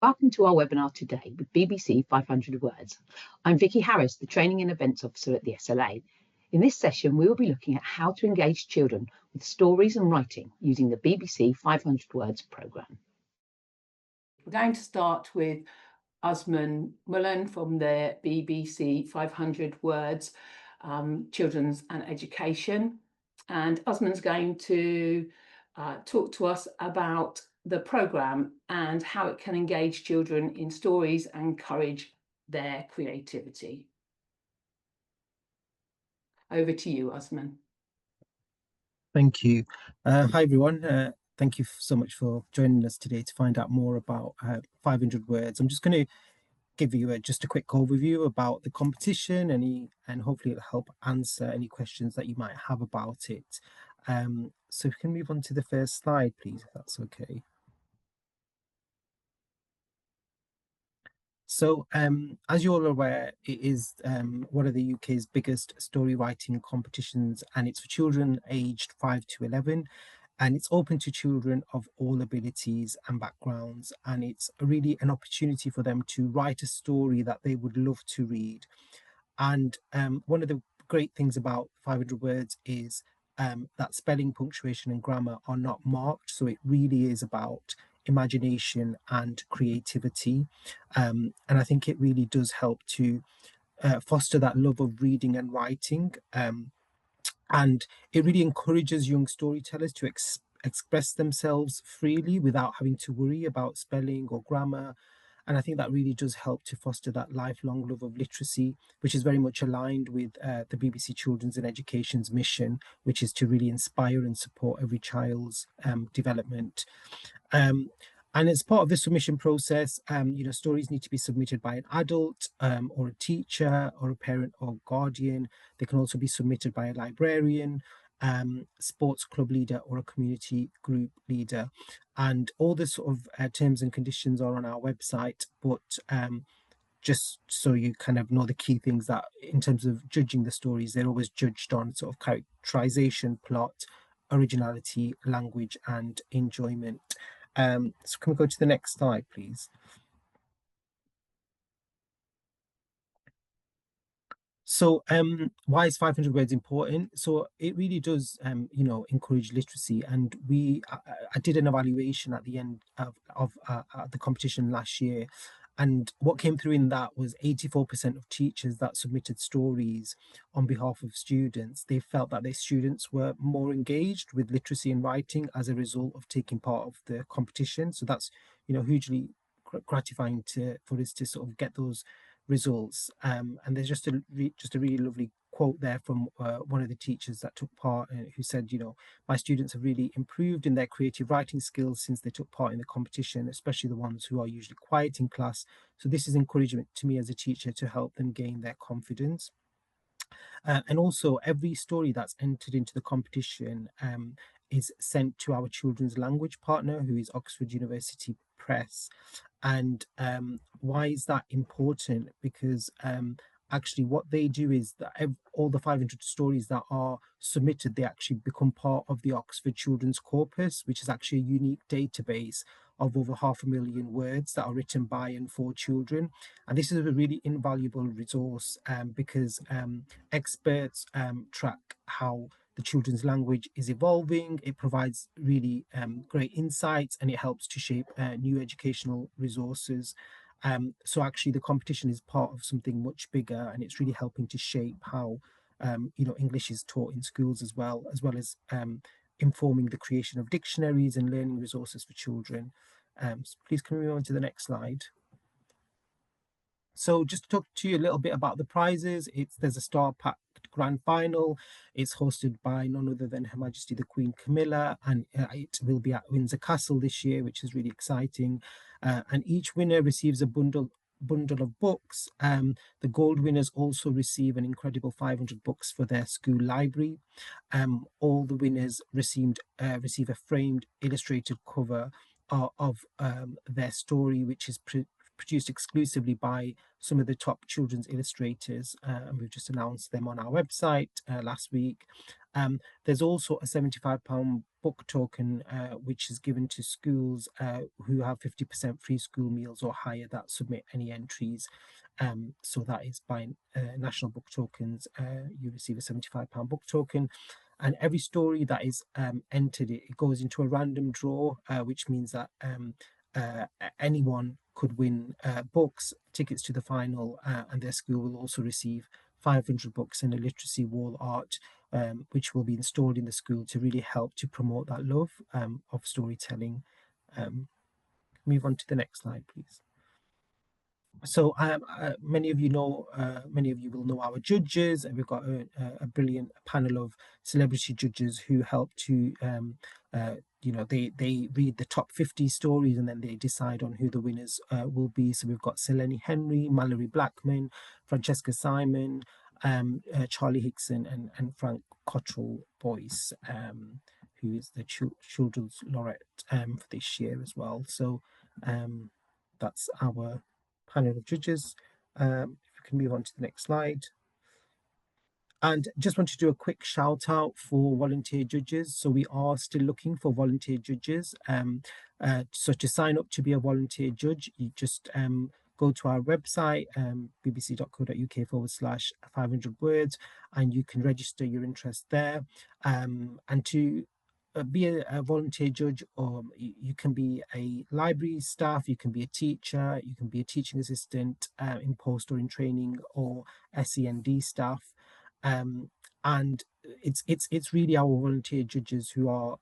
Welcome to our webinar today with BBC 500 Words. I'm Vicky Harris, the Training and Events Officer at the SLA. In this session, we will be looking at how to engage children with stories and writing using the BBC 500 Words programme. We're going to start with Usman Mullen from the BBC 500 Words Children's and Education. And Usman's going to talk to us about the programme and how it can engage children in stories and encourage their creativity. Over to you, Usman. Thank you. Hi, everyone. Thank you so much for joining us today to find out more about 500 Words. I'm just going to give you just a quick overview about the competition and hopefully it'll help answer any questions that you might have about it. So if we can move on to the first slide, please, if that's okay. So as you're all aware, it is one of the UK's biggest story writing competitions, and it's for children aged 5 to 11. And it's open to children of all abilities and backgrounds. And it's really an opportunity for them to write a story that they would love to read. And one of the great things about 500 Words is that spelling, punctuation and grammar are not marked. So it really is about imagination and creativity. And I think it really does help to foster that love of reading and writing. And it really encourages young storytellers to express themselves freely without having to worry about spelling or grammar. And I think that really does help to foster that lifelong love of literacy, which is very much aligned with the BBC Children's and Education's mission, which is to really inspire and support every child's development. And as part of the submission process, stories need to be submitted by an adult or a teacher or a parent or guardian. They can also be submitted by a librarian, sports club leader or a community group leader. And all the sort of terms and conditions are on our website, but just so you kind of know the key things that in terms of judging the stories, they're always judged on sort of characterization, plot, originality, language and enjoyment. So can we go to the next slide, please? So why is 500 Words important? So it really does, encourage literacy. And I did an evaluation at the end of the competition last year. And what came through in that was 84% of teachers that submitted stories on behalf of students. They felt that their students were more engaged with literacy and writing as a result of taking part of the competition. So that's, hugely gratifying for us to sort of get those results. And there's just a really lovely quote there from one of the teachers that took part, who said, my students have really improved in their creative writing skills since they took part in the competition, especially the ones who are usually quiet in class. So this is encouragement to me as a teacher to help them gain their confidence. And also every story that's entered into the competition is sent to our children's language partner, who is Oxford University Press. And why is that important? Because actually what they do is that all the 500 stories that are submitted, they actually become part of the Oxford Children's Corpus, which is actually a unique database of over 500,000 words that are written by and for children. And this is a really invaluable resource because experts track how the children's language is evolving. It provides really great insights and it helps to shape new educational resources. So actually the competition is part of something much bigger, and it's really helping to shape how English is taught in schools as well as informing the creation of dictionaries and learning resources for children. So please can we move on to the next slide? So just to talk to you a little bit about the prizes, there's a star-packed grand final. It's hosted by none other than Her Majesty the Queen Camilla, and it will be at Windsor Castle this year, which is really exciting. And each winner receives a bundle of books. The gold winners also receive an incredible 500 books for their school library. All the winners receive a framed illustrated cover of their story, which is produced exclusively by some of the top children's illustrators, and we've just announced them on our website last week. There's also a £75 book token which is given to schools who have 50% free school meals or higher that submit any entries. So that is by National Book Tokens. You receive a £75 book token, and every story that is entered, it goes into a random draw, which means that anyone could win books, tickets to the final, and their school will also receive 500 books and a literacy wall art, which will be installed in the school to really help to promote that love of storytelling. Move on to the next slide, please. So many of you will know our judges, and we've got a brilliant panel of celebrity judges who help to they read the top 50 stories and then they decide on who the winners will be. So we've got Selene Henry, Mallory Blackman, Francesca Simon, Charlie Hickson, and Frank Cottrell Boyce, who is the children's laureate for this year as well. So that's our panel of judges. If we can move on to the next slide. And just want to do a quick shout out for volunteer judges. So we are still looking for volunteer judges. So to sign up to be a volunteer judge, you just go to our website, bbc.co.uk/500 words, and you can register your interest there. And to be a volunteer judge, or you can be a library staff, you can be a teacher, you can be a teaching assistant in post or in training, or SEND staff. And it's really our volunteer judges who are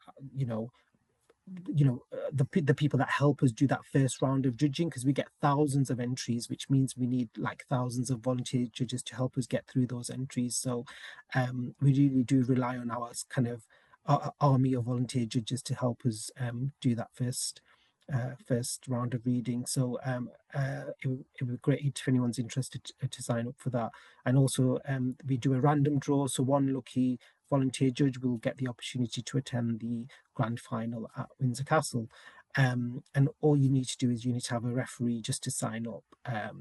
the people that help us do that first round of judging, because we get thousands of entries, which means we need like thousands of volunteer judges to help us get through those entries. So we really do rely on our kind of army of volunteer judges to help us do that first round of reading. So it would be great if anyone's interested to sign up for that. And also we do a random draw, so one lucky volunteer judge will get the opportunity to attend the grand final at Windsor Castle. And all you need to do is you need to have a referee just to sign up,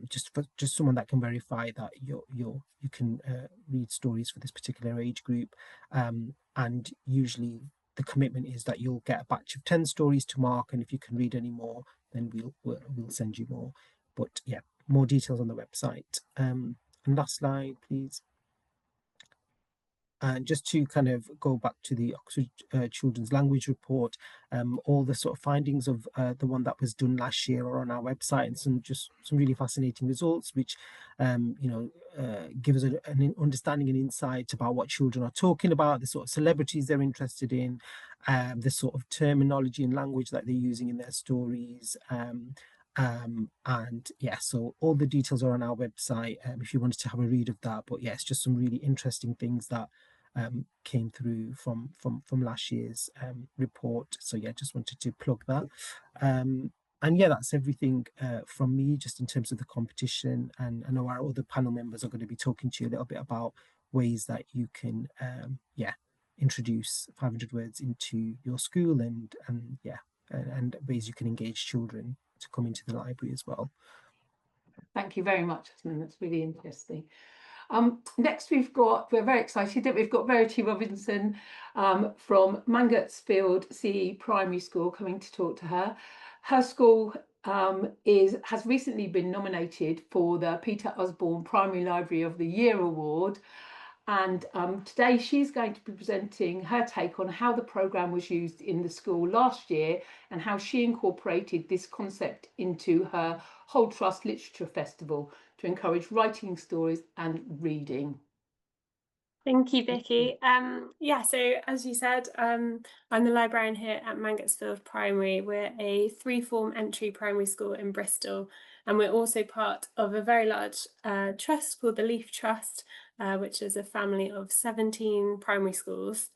just someone that can verify that you can read stories for this particular age group. And usually the commitment is that you'll get a batch of 10 stories to mark, and if you can read any more, then we'll send you more. But yeah, more details on the website. And last slide, please. And just to kind of go back to the Oxford Children's Language Report, all the sort of findings of the one that was done last year are on our website, and some really fascinating results, which give us an understanding and insight about what children are talking about, the sort of celebrities they're interested in, the sort of terminology and language that they're using in their stories. And yeah, so all the details are on our website if you wanted to have a read of that. But yeah, it's just some really interesting things that came through from last year's report. So yeah, just wanted to plug that. And yeah, that's everything from me, just in terms of the competition. And I know our other panel members are going to be talking to you a little bit about ways that you can introduce 500 words into your school, and ways you can engage children to come into the library as well. Thank you very much, Asman. That's really interesting. Next, we're very excited that we've got Verity Robinson from Mangotsfield CE Primary School coming to talk to her. Her school has recently been nominated for the Peter Osborne Primary Library of the Year Award. And today she's going to be presenting her take on how the programme was used in the school last year and how she incorporated this concept into her Hold Trust Literature Festival to encourage writing stories and reading. Thank you, Vicky. So as you said, I'm the librarian here at Mangotsfield Primary. We're a 3-form entry primary school in Bristol, and we're also part of a very large trust called the Leaf Trust, which is a family of 17 primary schools.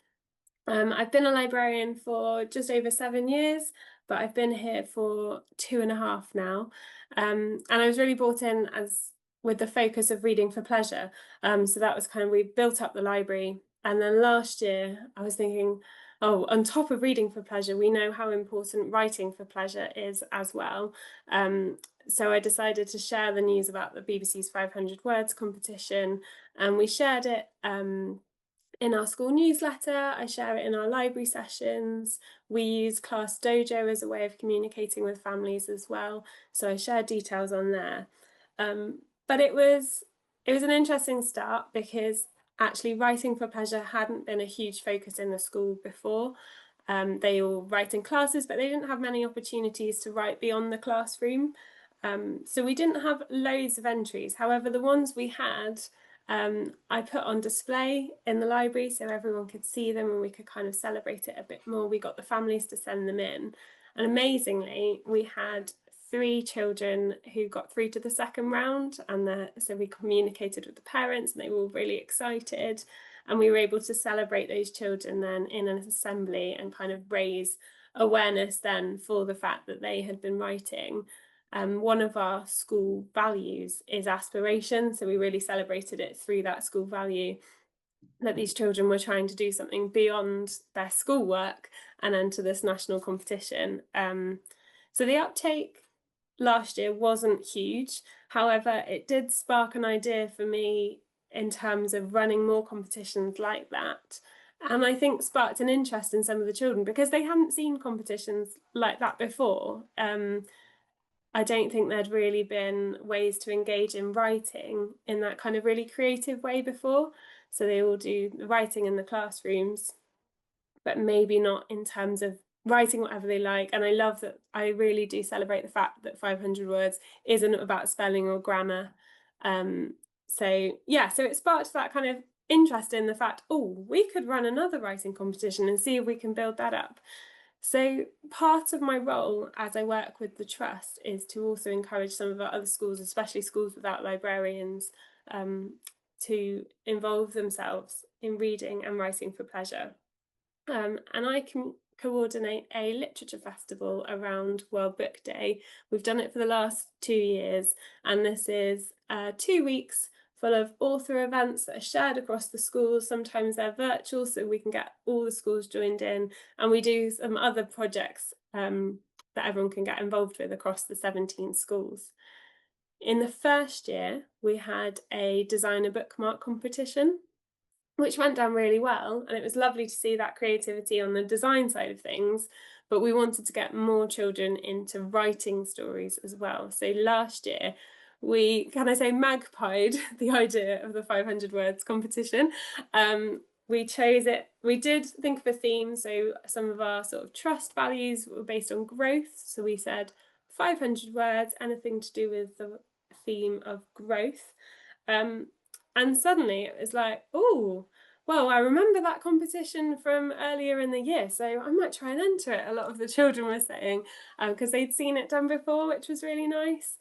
I've been a librarian for just over 7 years, but I've been here for 2.5 now. And I was really brought in with the focus of reading for pleasure. So that was we built up the library. And then last year I was thinking, on top of reading for pleasure, we know how important writing for pleasure is as well. So I decided to share the news about the BBC's 500 Words competition, and we shared it in our school newsletter. I share it in our library sessions. We use Class Dojo as a way of communicating with families as well. So I share details on there. But it was an interesting start, because actually writing for pleasure hadn't been a huge focus in the school before. They all write in classes, but they didn't have many opportunities to write beyond the classroom. So we didn't have loads of entries. However, the ones we had, I put on display in the library so everyone could see them and we could kind of celebrate it a bit more. We got the families to send them in. And amazingly, we had 3 children who got through to the second round, and so we communicated with the parents and they were all really excited, and we were able to celebrate those children then in an assembly and kind of raise awareness then for the fact that they had been writing. One of our school values is aspiration, so we really celebrated it through that school value, that these children were trying to do something beyond their schoolwork and enter this national competition. So the uptake last year wasn't huge. However, it did spark an idea for me in terms of running more competitions like that. And I think sparked an interest in some of the children because they hadn't seen competitions like that before. I don't think there'd really been ways to engage in writing in that kind of really creative way before. So they all do the writing in the classrooms, but maybe not in terms of writing whatever they like. And I love that. I really do celebrate the fact that 500 Words isn't about spelling or grammar. So yeah, so it sparked that kind of interest in the fact, oh, we could run another writing competition and see if we can build that up. So part of my role as I work with the Trust is to also encourage some of our other schools, especially schools without librarians, to involve themselves in reading and writing for pleasure. And I can coordinate a literature festival around World Book Day. We've done it for the last 2 years, and this is 2 weeks full of author events that are shared across the schools. Sometimes they're virtual, so we can get all the schools joined in, and we do some other projects that everyone can get involved with across the 17 schools. In the first year, we had a designer bookmark competition, which went down really well, and it was lovely to see that creativity on the design side of things, but we wanted to get more children into writing stories as well. So last year we, can I say, magpied the idea of the 500 Words competition. We chose it, we did think of a theme, so some of our sort of trust values were based on growth, so we said 500 words, anything to do with the theme of growth. And suddenly it was like, oh, well, I remember that competition from earlier in the year, so I might try and enter it, a lot of the children were saying, because they'd seen it done before, which was really nice.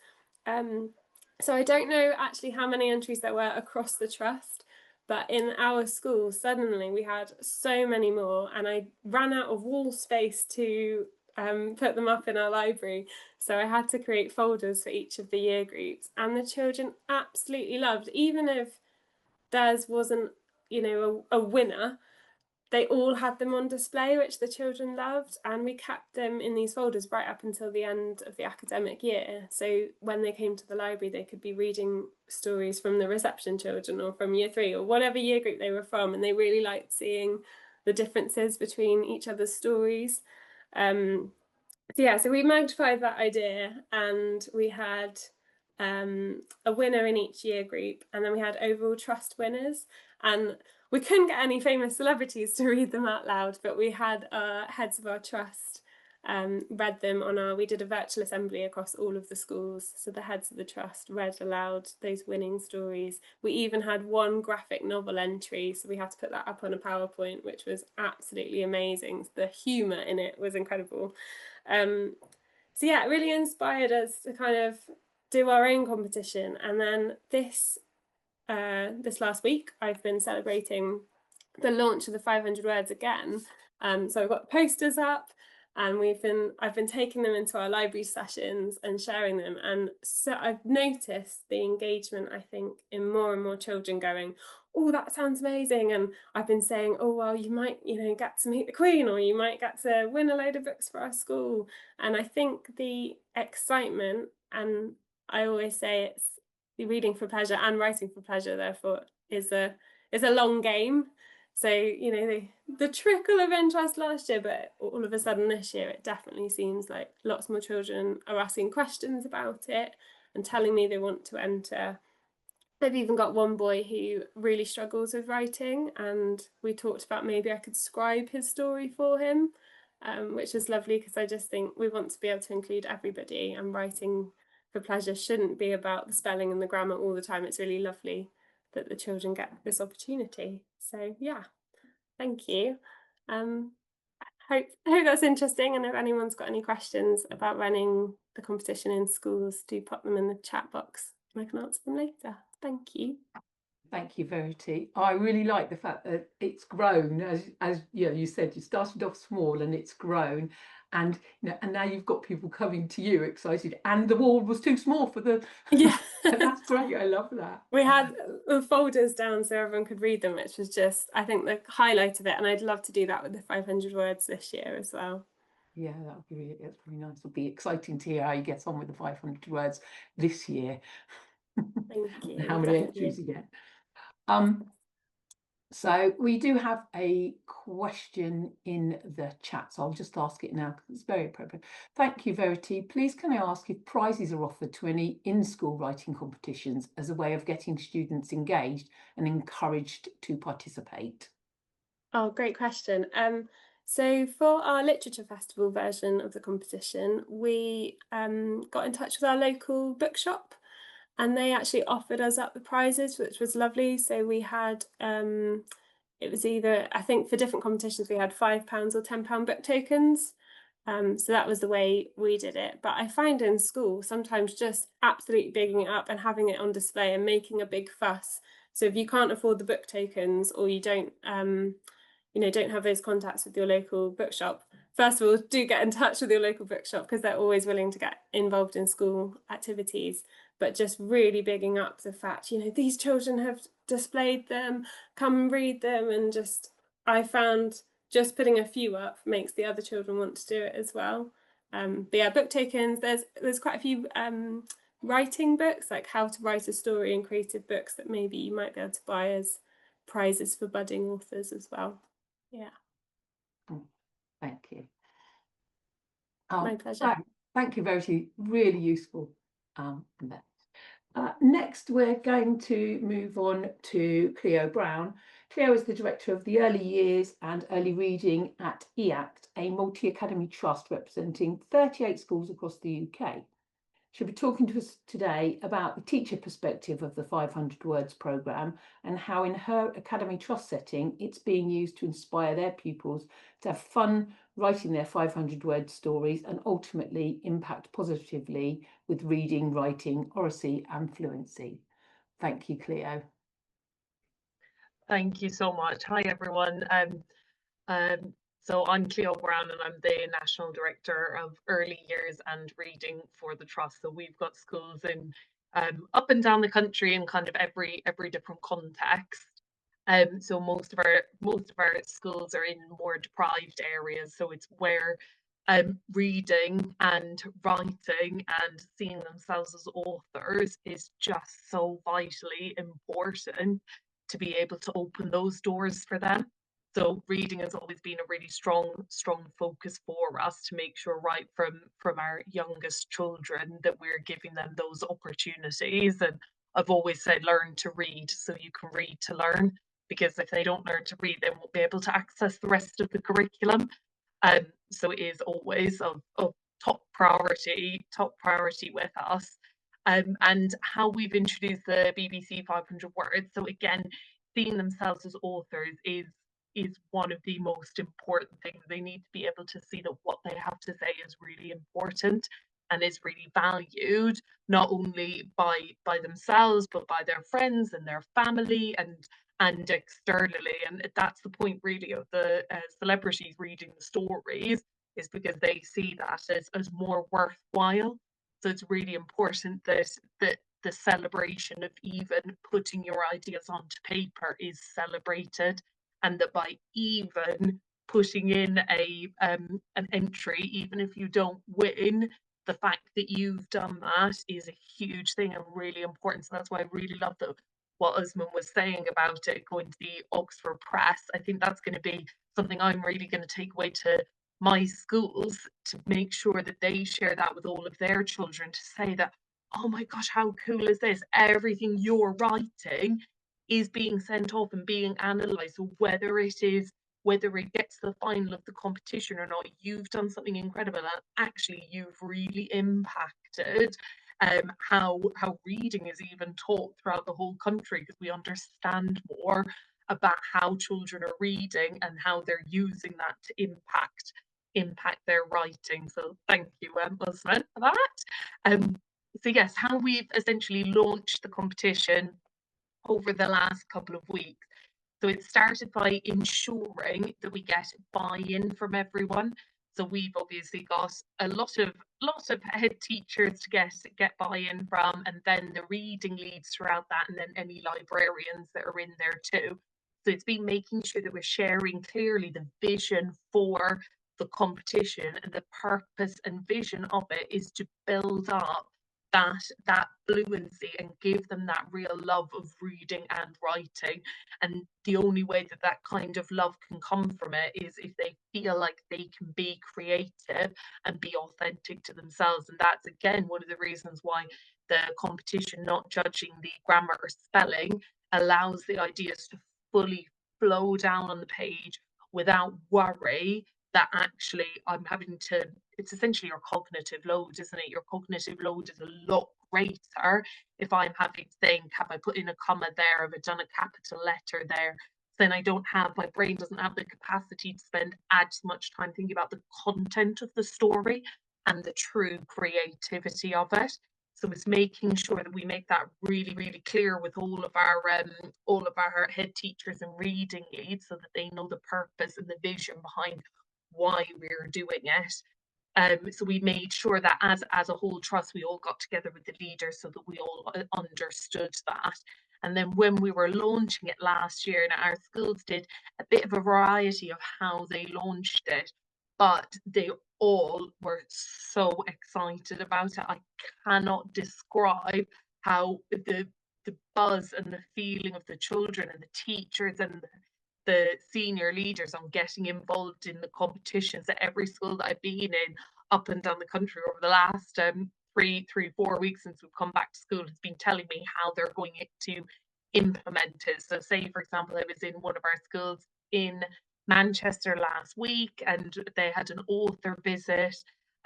So I don't know actually how many entries there were across the Trust, but in our school, suddenly we had so many more, and I ran out of wall space to put them up in our library. So I had to create folders for each of the year groups, and the children absolutely loved, even if theirs wasn't, you know, a winner, they all had them on display, which the children loved, and we kept them in these folders right up until the end of the academic year. So when they came to the library, they could be reading stories from the reception children or from year 3 or whatever year group they were from, and they really liked seeing the differences between each other's stories. So we magnified that idea, and we had a winner in each year group, and then we had overall Trust winners, and we couldn't get any famous celebrities to read them out loud, but we had heads of our Trust read them we did a virtual assembly across all of the schools, so the heads of the Trust read aloud those winning stories. We even had one graphic novel entry, so we had to put that up on a PowerPoint, which was absolutely amazing. The humour in it was incredible. So yeah, it really inspired us to kind of do our own competition. And then this last week, I've been celebrating the launch of the 500 Words again. So I've got posters up, and I've been taking them into our library sessions and sharing them. And so I've noticed the engagement, I think, in more and more children going, oh, that sounds amazing. And I've been saying, oh, well, you might, get to meet the Queen, or you might get to win a load of books for our school. And I think the excitement And I always say it's reading for pleasure and writing for pleasure, therefore, is a long game. So, you know, the trickle of interest last year, but all of a sudden this year, it definitely seems like lots more children are asking questions about it and telling me they want to enter. I've even got one boy who really struggles with writing, and we talked about maybe I could scribe his story for him, which is lovely, because I just think we want to be able to include everybody, and writing for pleasure shouldn't be about the spelling and the grammar all the time. It's really lovely that the children get this opportunity. So yeah, thank you. Hope that's interesting, and if anyone's got any questions about running the competition in schools, do pop them in the chat box and I can answer them later. Thank you. Thank you, Verity. I really like the fact that it's grown, as you know, you said, you started off small and it's grown, and you know, and now you've got people coming to you excited, and the wall was too small for the yeah. That's great. I love that. We had the folders down so everyone could read them, which was just, I think, the highlight of it, and I'd love to do that with the 500 words this year as well. Yeah, that would be really, that's really nice. It'll be exciting to hear how you get on with the 500 words this year. Thank you. How many entries you get. So we do have a question in the chat, so I'll just ask it now because it's very appropriate. Thank you, Verity. Please can I ask if prizes are offered to any in-school writing competitions as a way of getting students engaged and encouraged to participate? Oh, great question. So for our literature festival version of the competition, we got in touch with our local bookshop, and they actually offered us up the prizes, which was lovely. So we had, it was either, I think for different competitions, we had £5 or £10 book tokens. So that was the way we did it. But I find in school, sometimes just absolutely bigging it up and having it on display and making a big fuss. So if you can't afford the book tokens, or you don't, don't have those contacts with your local bookshop, first of all, do get in touch with your local bookshop, because they're always willing to get involved in school activities. But just really bigging up the fact, these children have displayed them, come read them. And just, I found just putting a few up makes the other children want to do it as well. But yeah, book tokens, there's quite a few writing books, like how to write a story, and creative books that maybe you might be able to buy as prizes for budding authors as well. Yeah. Thank you. My pleasure. Thank you, Verity. Really useful. Next, we're going to move on to Cleo Brown. Cleo is the Director of the Early Years and Early Reading at EACT, a multi-academy trust representing 38 schools across the UK. She'll be talking to us today about the teacher perspective of the 500 Words programme and how in her academy trust setting it's being used to inspire their pupils to have fun writing their 500 word stories and ultimately impact positively with reading, writing, oracy and fluency. Thank you, Cleo. Thank you so much. Hi, everyone. So I'm Cleo Brown, and I'm the National Director of Early Years and Reading for the Trust. So we've got schools in up and down the country in kind of every different context. So most of our schools are in more deprived areas. So it's where reading and writing and seeing themselves as authors is just so vitally important to be able to open those doors for them. So reading has always been a really strong focus for us to make sure right from our youngest children that we're giving them those opportunities. And I've always said, learn to read so you can read to learn, because if they don't learn to read, they won't be able to access the rest of the curriculum. So it is always of top priority with us. And how we've introduced the BBC 500 Words. So again, seeing themselves as authors is one of the most important things. They need to be able to see that what they have to say is really important and is really valued, not only by themselves, but by their friends and their family and externally. And that's the point really of the celebrities reading the stories, is because they see that as more worthwhile. So it's really important that the celebration of even putting your ideas onto paper is celebrated, and that by even putting in an entry, even if you don't win, the fact that you've done that is a huge thing and really important. So that's why I really love what Usman was saying about it going to the Oxford Press. I think that's going to be something I'm really going to take away to my schools, to make sure that they share that with all of their children, to say that, oh my gosh, how cool is this? Everything you're writing is being sent off and being analysed. So whether it gets to the final of the competition or not, you've done something incredible, and actually you've really impacted how reading is even taught throughout the whole country, because we understand more about how children are reading and how they're using that to impact their writing. So thank you, Usman, for that. So yes, how we've essentially launched the competition over the last couple of weeks. So it started by ensuring that we get buy-in from everyone. So we've obviously got a lot of head teachers to get buy-in from, and then the reading leads throughout that, and then any librarians that are in there too. So it's been making sure that we're sharing clearly the vision for the competition, and the purpose and vision of it is to build up that fluency and give them that real love of reading and writing. And the only way that that kind of love can come from it is if they feel like they can be creative and be authentic to themselves. And that's again one of the reasons why the competition, not judging the grammar or spelling, allows the ideas to fully flow down on the page without worry that actually I'm having to, it's essentially your cognitive load, isn't it? Your cognitive load is a lot greater if I'm having to think, have I put in a comma there? Have I done a capital letter there? Then I don't have, my brain doesn't have the capacity to spend as much time thinking about the content of the story and the true creativity of it. So it's making sure that we make that really, really clear with all of our head teachers and reading leads, so that they know the purpose and the vision behind why we're doing it. So we made sure that as a whole trust, we all got together with the leaders so that we all understood that. And then when we were launching it last year, and our schools did a bit of a variety of how they launched it, but they all were so excited about it. I cannot describe how the buzz and the feeling of the children and the teachers and the senior leaders on getting involved in the competitions at every school that I've been in up and down the country over the last 4 weeks since we've come back to school has been telling me how they're going to implement it. So say, for example, I was in one of our schools in Manchester last week, and they had an author visit,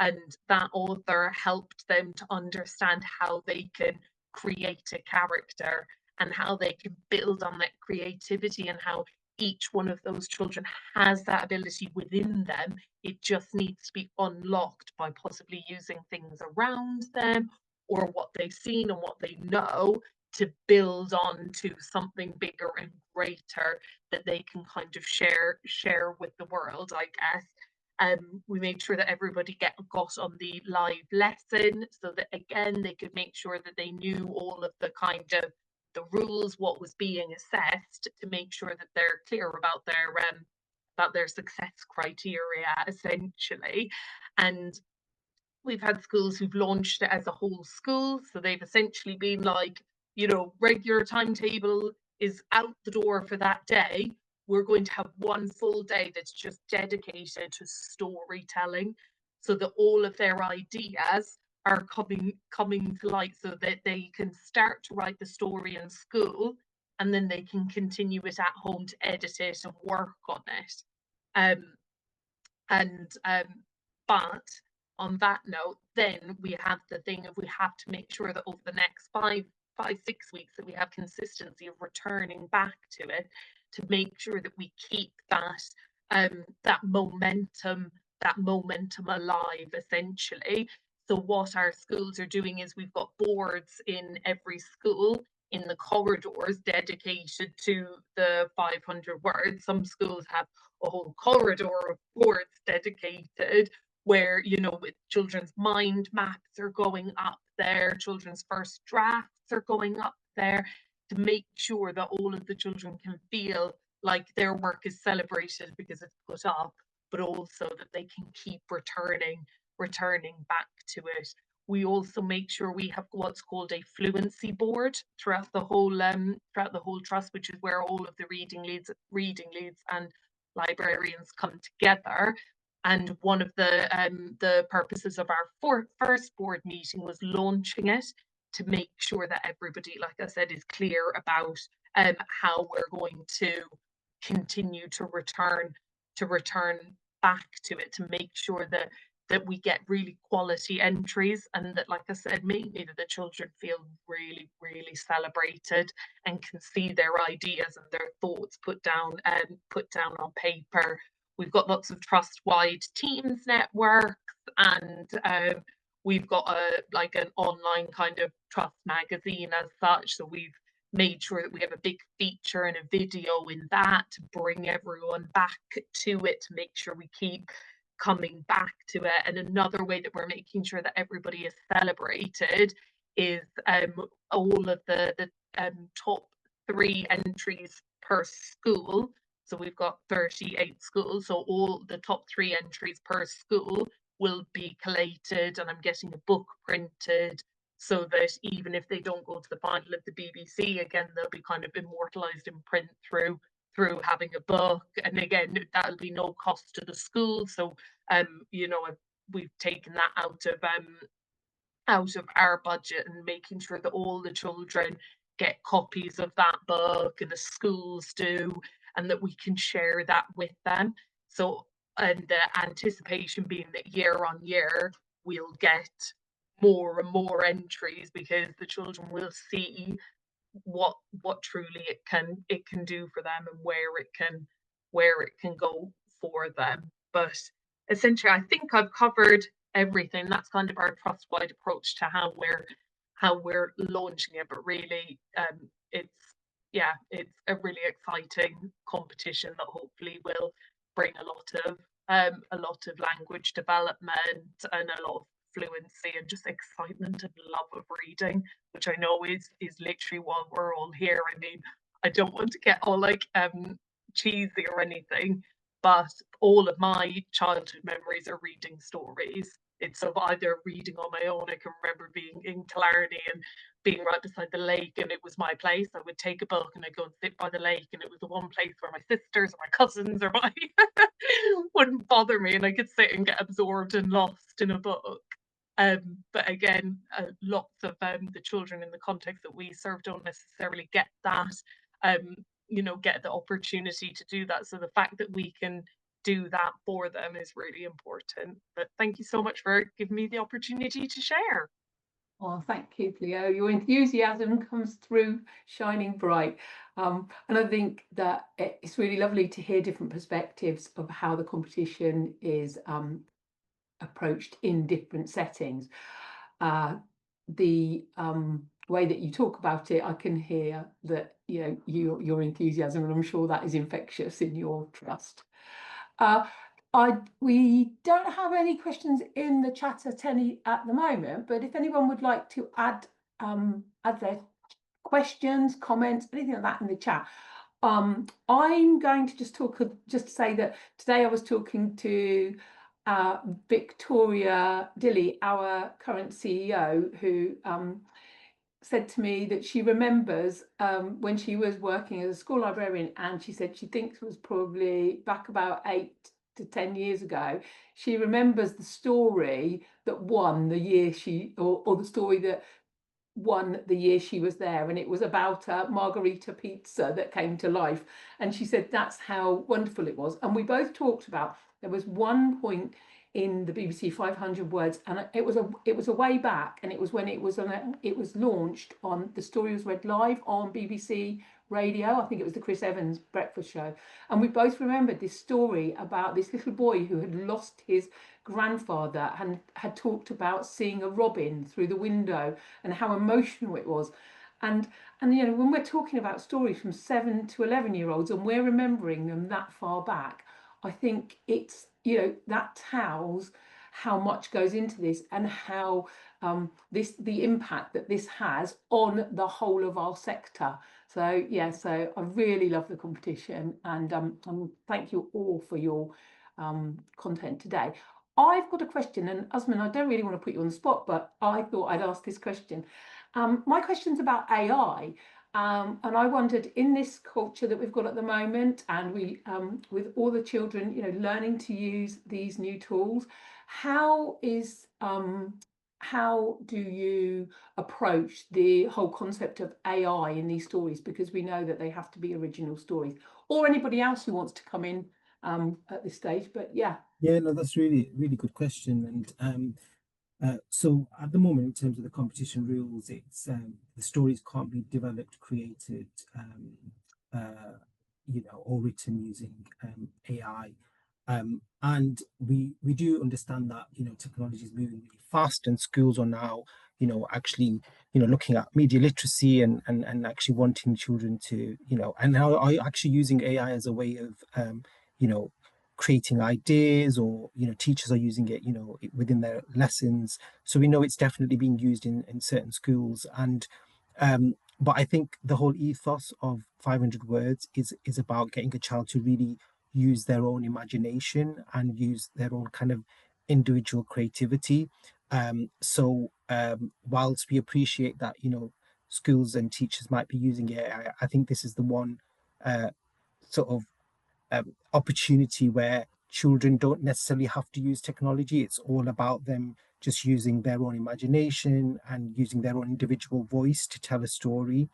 and that author helped them to understand how they can create a character and how they can build on that creativity, and how each one of those children has that ability within them. It just needs to be unlocked by possibly using things around them or what they've seen and what they know to build on to something bigger and greater that they can kind of share with the world, I guess. We made sure that everybody got on the live lesson, so that again they could make sure that they knew all of the kind of the rules, what was being assessed, to make sure that they're clear about their success criteria, essentially. And we've had schools who've launched it as a whole school, so they've essentially been like, regular timetable is out the door for that day. We're going to have one full day that's just dedicated to storytelling, so that all of their ideas are coming to light, so that they can start to write the story in school, and then they can continue it at home to edit it and work on it. But on that note, then we have the thing of, we have to make sure that over the next 6 weeks that we have consistency of returning back to it, to make sure that we keep that momentum alive, essentially. So what our schools are doing is, we've got boards in every school in the corridors dedicated to the 500 words. Some schools have a whole corridor of boards dedicated, where, with children's mind maps are going up there, children's first drafts are going up there, to make sure that all of the children can feel like their work is celebrated because it's put up, but also that they can keep returning returning back to it. We also make sure we have what's called a fluency board throughout the whole trust, which is where all of the reading leads and librarians come together. And one of the purposes of our first board meeting was launching it to make sure that everybody, like I said, is clear about how we're going to continue to return back to it, to make sure that we get really quality entries, and that, like I said, mainly that the children feel really, really celebrated and can see their ideas and their thoughts put down on paper. We've got lots of trust-wide teams networks, and we've got an online kind of trust magazine as such. So we've made sure that we have a big feature and a video in that to bring everyone back to it, to make sure we keep coming back to it. And another way that we're making sure that everybody is celebrated is all of the top 3 entries per school. So we've got 38 schools, so all the top 3 entries per school will be collated, and I'm getting a book printed so that even if they don't go to the final of the BBC, again, they'll be kind of immortalised in print through having a book. And again, that'll be no cost to the school. So you know, we've taken that out of our budget, and making sure that all the children get copies of that book, and the schools do, and that we can share that with them. So, and the anticipation being that year on year we'll get more and more entries, because the children will see what truly it can do for them, and where it can go for them. But essentially, I think I've covered everything. That's kind of our trust-wide approach to how we're launching it. But really, it's a really exciting competition that hopefully will bring a lot of language development and a lot of fluency and just excitement and love of reading, which I know is literally why we're all here. I mean, I don't want to get all like cheesy or anything, but all of my childhood memories are reading stories. It's of either reading on my own. I can remember being in Killarney and being right beside the lake, and it was my place. I would take a book and I'd go and sit by the lake, and it was the one place where my sisters or my cousins or my wouldn't bother me, and I could sit and get absorbed and lost in a book. But again, lots of the children in the context that we serve don't necessarily get that, get the opportunity to do that. So the fact that we can do that for them is really important. But thank you so much for giving me the opportunity to share. Well, thank you, Cleo. Your enthusiasm comes through shining bright. And I think that it's really lovely to hear different perspectives of how the competition is approached in different settings. The way that you talk about it, I can hear that your enthusiasm, and I'm sure that is infectious in your trust. We don't have any questions in the chat at the moment, but if anyone would like to add their questions, comments, anything like that in the chat, I'm going to just say that today I was talking to Victoria Dilley, our current CEO, who said to me that she remembers when she was working as a school librarian, and she said she thinks it was probably back about 8 to 10 years ago. She remembers the story that won the year or the story that won the year she was there, and it was about a margarita pizza that came to life, and she said that's how wonderful it was. And we both talked about, there was one point in the BBC 500 words, and it was a way back, and it was when it was launched on, the story was read live on BBC radio. I think it was the Chris Evans breakfast show, and we both remembered this story about this little boy who had lost his grandfather and had talked about seeing a robin through the window and how emotional it was. And when we're talking about stories from 7 to 11-year-olds and we're remembering them that far back, I think it's that tells how much goes into this, and how the impact that this has on the whole of our sector. So so I really love the competition, and thank you all for your content today. I've got a question, and Usman, I don't really want to put you on the spot, but I thought I'd ask this question. My question's about AI, and I wondered, in this culture that we've got at the moment, and we, with all the children, learning to use these new tools, how do you approach the whole concept of AI in these stories? Because we know that they have to be original stories, or anybody else who wants to come in at this stage. But yeah. Yeah, no, that's really good question. And so at the moment, in terms of the competition rules, it's the stories can't be developed, created, or written using AI. And we do understand that technology is moving really fast, and schools are now actually looking at media literacy and actually wanting children to and now are actually using AI as a way of you know creating ideas, or teachers are using it within their lessons. So we know it's definitely being used in certain schools. And but I think the whole ethos of 500 words is about getting a child to really use their own imagination and use their own kind of individual creativity. So whilst we appreciate that schools and teachers might be using it, I think this is the one sort of opportunity where children don't necessarily have to use technology. It's all about them just using their own imagination and using their own individual voice to tell a story.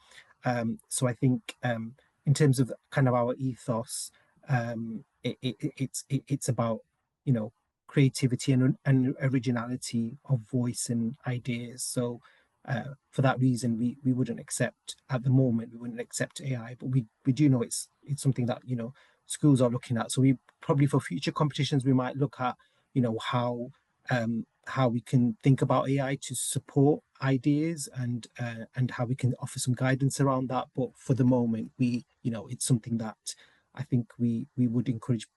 So I think in terms of kind of our ethos, it's about creativity and originality of voice and ideas. So for that reason, we wouldn't accept at the moment. We wouldn't accept AI, but we do know it's something that schools are looking at. So we probably, for future competitions, we might look at how we can think about AI to support ideas, and how we can offer some guidance around that. But for the moment, it's something that I think we would encourage.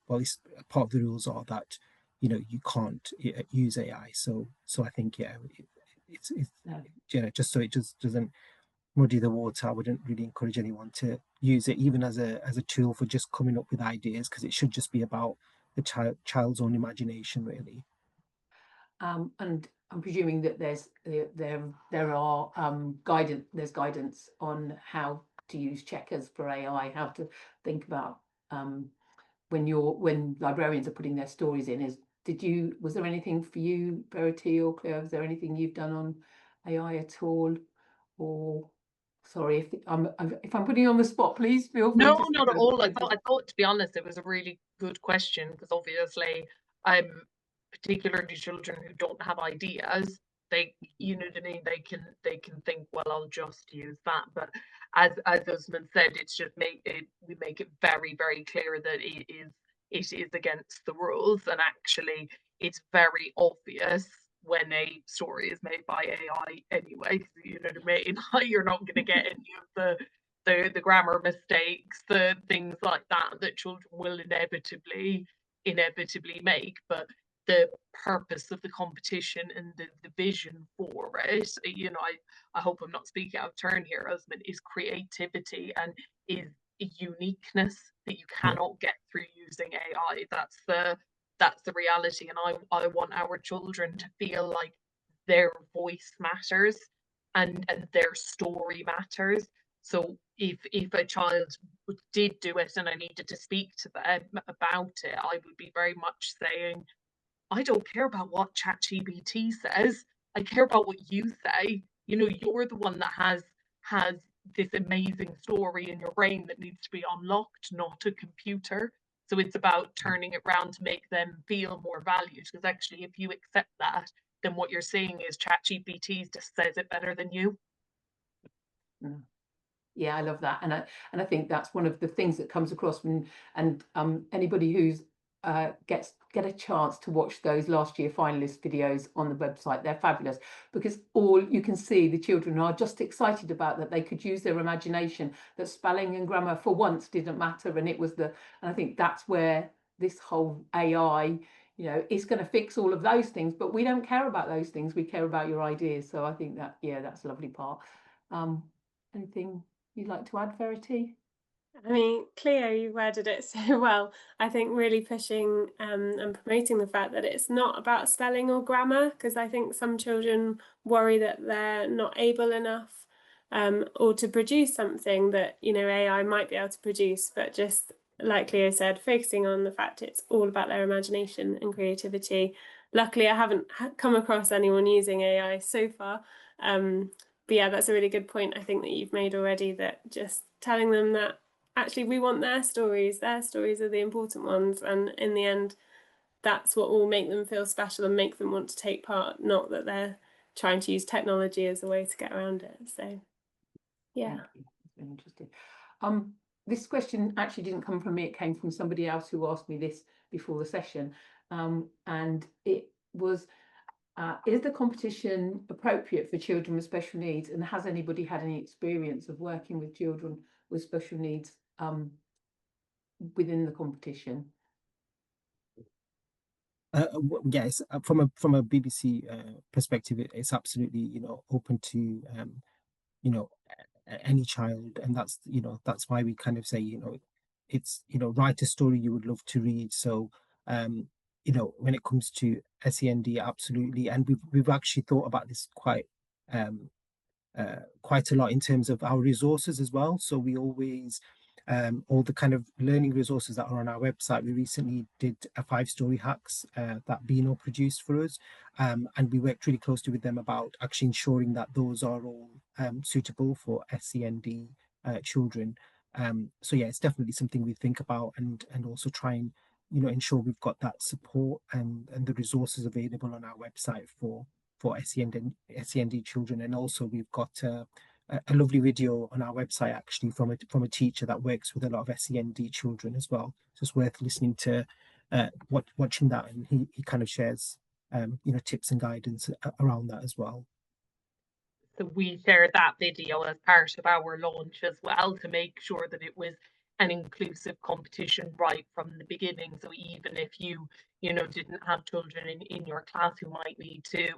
Well, it's part of the rules are that you can't use AI. So I think it's just so it just doesn't muddy the water. I wouldn't really encourage anyone to use it even as a tool for just coming up with ideas, because it should just be about the child's own imagination, really. And I'm presuming that there are there's guidance on how to use checkers for AI, how to think about when librarians are putting their stories in. Was there anything for you, Verity or Claire? Was there anything you've done on AI at all? Or sorry if I'm putting you on the spot, please feel free. No, not at all. I thought, to be honest, it was a really good question, because obviously, particularly children who don't have ideas, they, you know what I mean, they can think, well, I'll just use that. But as Usman said, it's just we make it very, very clear that it is against the rules, and actually it's very obvious when a story is made by AI anyway. You know what I mean? You're not going to get any of the grammar mistakes, the things like that children will inevitably make. But the purpose of the competition and the vision for it, I hope I'm not speaking out of turn here, Usman, is creativity and is uniqueness that you cannot get through using AI. That's the reality, and I want our children to feel like their voice matters and their story matters. So if a child did do it and I needed to speak to them about it, I would be very much saying, I don't care about what ChatGPT says. I care about what you say. You're the one that has this amazing story in your brain that needs to be unlocked, not a computer. So it's about turning it around to make them feel more valued. Because actually, if you accept that, then what you're saying is ChatGPT just says it better than you. Yeah, I love that, and I think that's one of the things that comes across and anybody who's get a chance to watch those last year finalist videos on the website, they're fabulous, because all you can see, the children are just excited about that they could use their imagination, that spelling and grammar for once didn't matter, and I think that's where this whole AI is going to fix all of those things, but we don't care about those things, we care about your ideas. So I think that, yeah, that's a lovely part. Anything you'd like to add, Verity? I mean, Cleo, you worded it so well. I think really pushing and promoting the fact that it's not about spelling or grammar, because I think some children worry that they're not able enough or to produce something that, you know, AI might be able to produce, but just like Cleo said, focusing on the fact it's all about their imagination and creativity. Luckily, I haven't come across anyone using AI so far. But yeah, that's a really good point, I think, that you've made already, that just telling them that actually we want their stories are the important ones, and in the end that's what will make them feel special and make them want to take part, not that they're trying to use technology as a way to get around it. So yeah. It's very interesting. This question actually didn't come from me, it came from somebody else who asked me this before the session, and it was, is the competition appropriate for children with special needs, and has anybody had any experience of working with children with special needs within the competition? Yes, from a BBC perspective, it's absolutely, you know, open to you know, any child, and that's, you know, that's why we kind of say, you know, it's, you know, write a story you would love to read. So you know, when it comes to SEND, absolutely, and we've actually thought about this quite a lot in terms of our resources as well. So we always, all the kind of learning resources that are on our website, we recently did a 5-story hacks that Beano produced for us. And we worked really closely with them about actually ensuring that those are all suitable for SEND children. So yeah, it's definitely something we think about, and also try and, you know, ensure we've got that support and the resources available on our website for SEND children. And also we've got a lovely video on our website actually from a teacher that works with a lot of SEND children as well. So it's worth listening to, watching that, and he kind of shares you know, tips and guidance around that as well. So we shared that video as part of our launch as well, to make sure that it was an inclusive competition right from the beginning. So even if you know, didn't have children in your class who might need to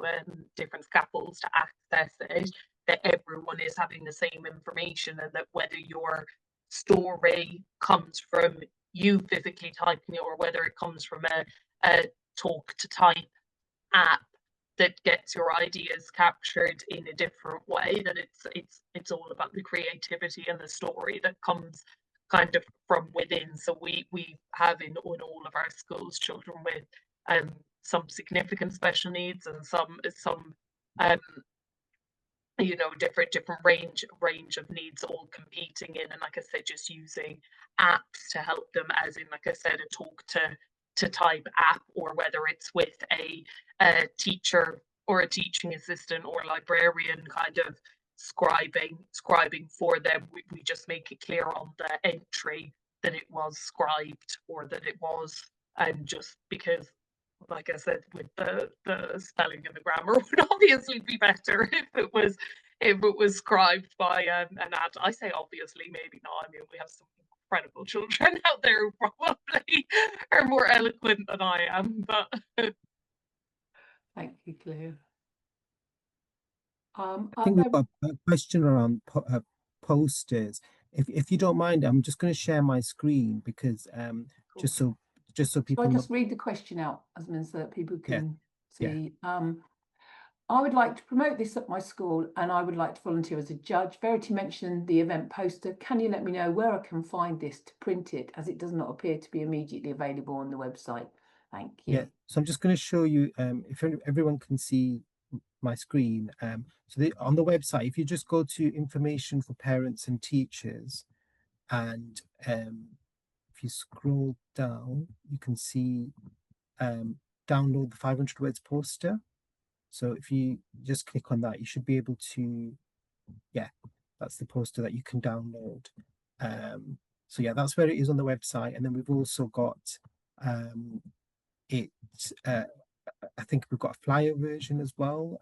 different scaffolds to access it, that everyone is having the same information, and that whether your story comes from you physically typing it, or whether it comes from a talk to type app that gets your ideas captured in a different way, that it's all about the creativity and the story that comes kind of from within. So we have in all of our schools children with some significant special needs, and some you know, different range of needs all competing in, and like I said, just using apps to help them, as in, like I said, a talk to type app, or whether it's with a teacher or a teaching assistant or librarian kind of scribing for them. We just make it clear on the entry that it was scribed, or that it was, just because, like I said, with the spelling and the grammar would obviously be better if it was scribed by an ad. I say obviously, maybe not. I mean, we have some incredible children out there who probably are more eloquent than I am, but Thank you, Claire. I think we've got a question around posters. If you don't mind, I'm just going to share my screen, because just so people. Shall I just read the question out, Asmin, so that people can see? Yeah. I would like to promote this at my school, and I would like to volunteer as a judge. Verity mentioned the event poster. Can you let me know where I can find this to print it, as it does not appear to be immediately available on the website? Thank you. Yeah, so I'm just going to show you, if everyone can see my screen. So on the website, if you just go to information for parents and teachers, and if you scroll down, you can see download the 500 words poster. So if you just click on that, you should be able to, yeah, that's the poster that you can download. So yeah, that's where it is on the website. And then we've also got I think we've got a flyer version as well.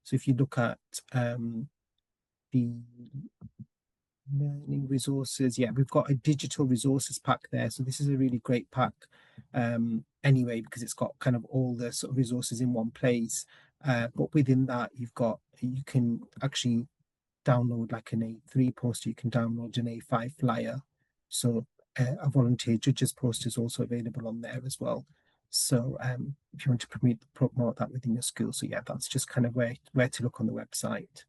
So if you look at the learning resources, yeah, we've got a digital resources pack there. So this is a really great pack anyway, because it's got kind of all the sort of resources in one place. But within that, you can actually download like an A3 poster, you can download an A5 flyer. So a volunteer judges post is also available on there as well. So if you want to promote that within your school, so yeah, that's just kind of where to look on the website.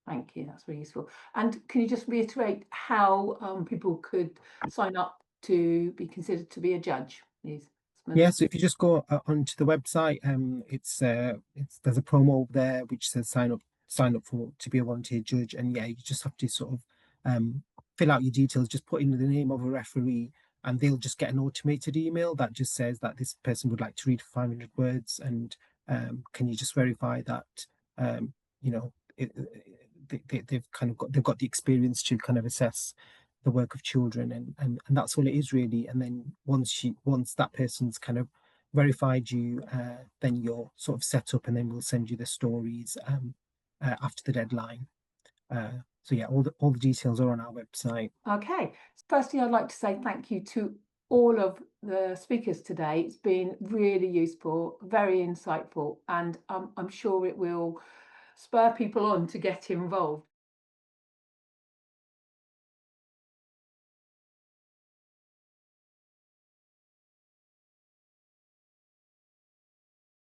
Thank you, that's really useful. And can you just reiterate how people could sign up to be considered to be a judge, please? Yeah, so if you just go onto the website, it's there's a promo there which says sign up for to be a volunteer judge, and yeah, you just have to sort of fill out your details, just put in the name of a referee, and they'll just get an automated email that just says that this person would like to read 500 words, and can you just verify that you know they've got the experience to kind of assess the work of children, and that's all it is really. And then once that person's kind of verified you, then you're sort of set up, and then we'll send you the stories after the deadline. So yeah, all the details are on our website. Okay, firstly, I'd like to say thank you to all of the speakers today. It's been really useful, very insightful, and I'm sure it will spur people on to get involved.